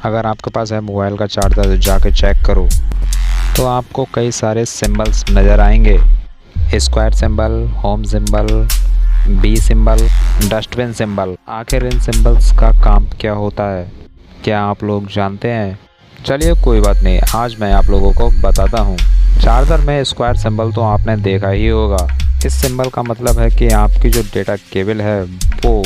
अगर आपके पास है मोबाइल का चार्जर तो जाके चेक करो तो आपको कई सारे सिंबल्स नज़र आएंगे। Square symbol, home symbol, B symbol, dustbin symbol. आखिर इन सिंबल्स का काम क्या होता है, क्या आप लोग जानते हैं? चलिए कोई बात नहीं, आज मैं आप लोगों को बताता हूँ। चार्जर में स्क्वायर सिंबल तो आपने देखा ही होगा। इस सिंबल का मतलब है कि आपकी जो डेटा केबल है वो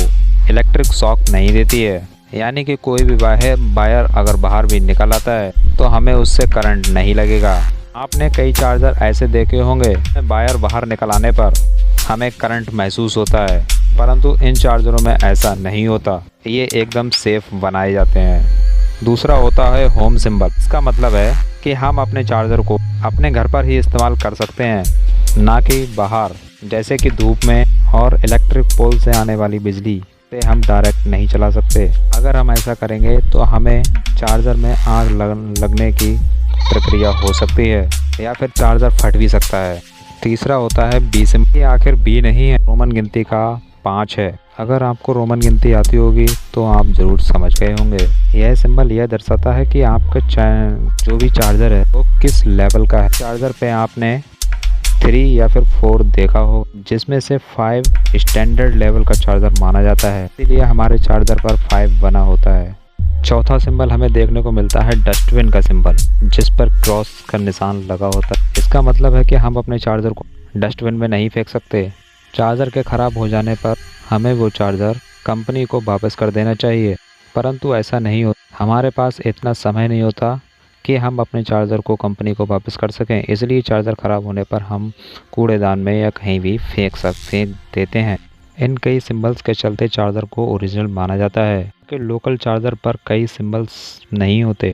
इलेक्ट्रिक शॉक नहीं देती है, यानी कि कोई भी वायर अगर बाहर भी निकल आता है तो हमें उससे करंट नहीं लगेगा। आपने कई चार्जर ऐसे देखे होंगे, वायर बाहर निकल आने पर हमें करंट महसूस होता है, परंतु इन चार्जरों में ऐसा नहीं होता। ये एकदम सेफ बनाए जाते हैं। दूसरा होता है होम सिंबल। इसका मतलब है कि हम अपने चार्जर को अपने घर पर ही इस्तेमाल कर सकते हैं, ना कि बाहर, जैसे कि धूप में, और इलेक्ट्रिक पोल से आने वाली बिजली से हम डायरेक्ट नहीं चला सकते। अगर हम ऐसा करेंगे तो हमें चार्जर में आग लगने की प्रक्रिया हो सकती है या फिर चार्जर फट भी सकता है। तीसरा होता है बी सिंबल। ये आखिर बी नहीं है, रोमन गिनती का 5 है। अगर आपको रोमन गिनती आती होगी तो आप ज़रूर समझ गए होंगे। यह सिंबल यह दर्शाता है कि आपका जो भी चार्जर है वो किस लेवल का है। चार्जर पे आपने 3 या फिर 4 देखा हो, जिसमें से 5 स्टैंडर्ड लेवल का चार्जर माना जाता है, इसीलिए हमारे चार्जर पर 5 बना होता है। चौथा सिंबल हमें देखने को मिलता है डस्टबिन का सिंबल, जिस पर क्रॉस का निशान लगा होता है। इसका मतलब है कि हम अपने चार्जर को डस्टबिन में नहीं फेंक सकते। चार्जर के ख़राब हो जाने पर हमें वो चार्जर कंपनी को वापस कर देना चाहिए, परंतु ऐसा नहीं होता। हमारे पास इतना समय नहीं होता कि हम अपने चार्जर को कंपनी को वापस कर सकें, इसलिए चार्जर ख़राब होने पर हम कूड़ेदान में या कहीं भी फेंक देते हैं। इन कई सिंबल्स के चलते चार्जर को ओरिजिनल माना जाता है कि लोकल चार्जर पर कई सिंबल्स नहीं होते।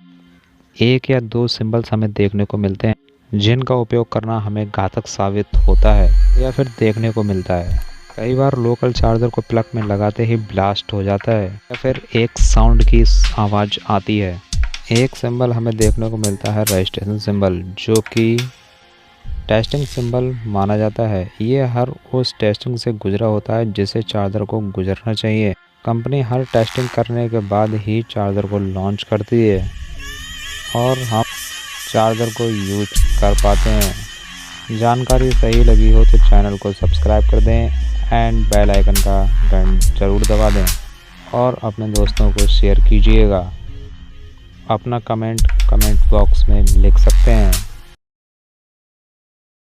1 या 2 सिंबल्स हमें देखने को मिलते हैं, जिनका उपयोग करना हमें घातक साबित होता है या फिर देखने को मिलता है। कई बार लोकल चार्जर को प्लग में लगाते ही ब्लास्ट हो जाता है या फिर एक साउंड की आवाज़ आती है। एक सिंबल हमें देखने को मिलता है रजिस्ट्रेशन सिंबल, जो कि टेस्टिंग सिंबल माना जाता है। ये हर उस टेस्टिंग से गुजरा होता है जिसे चार्जर को गुजरना चाहिए। कंपनी हर टेस्टिंग करने के बाद ही चार्जर को लॉन्च करती है और हम चार्जर को यूज कर पाते हैं। जानकारी सही लगी हो तो चैनल को सब्सक्राइब कर दें एंड बेल आइकन का घंटा ज़रूर दबा दें और अपने दोस्तों को शेयर कीजिएगा। अपना कमेंट बॉक्स में लिख सकते हैं।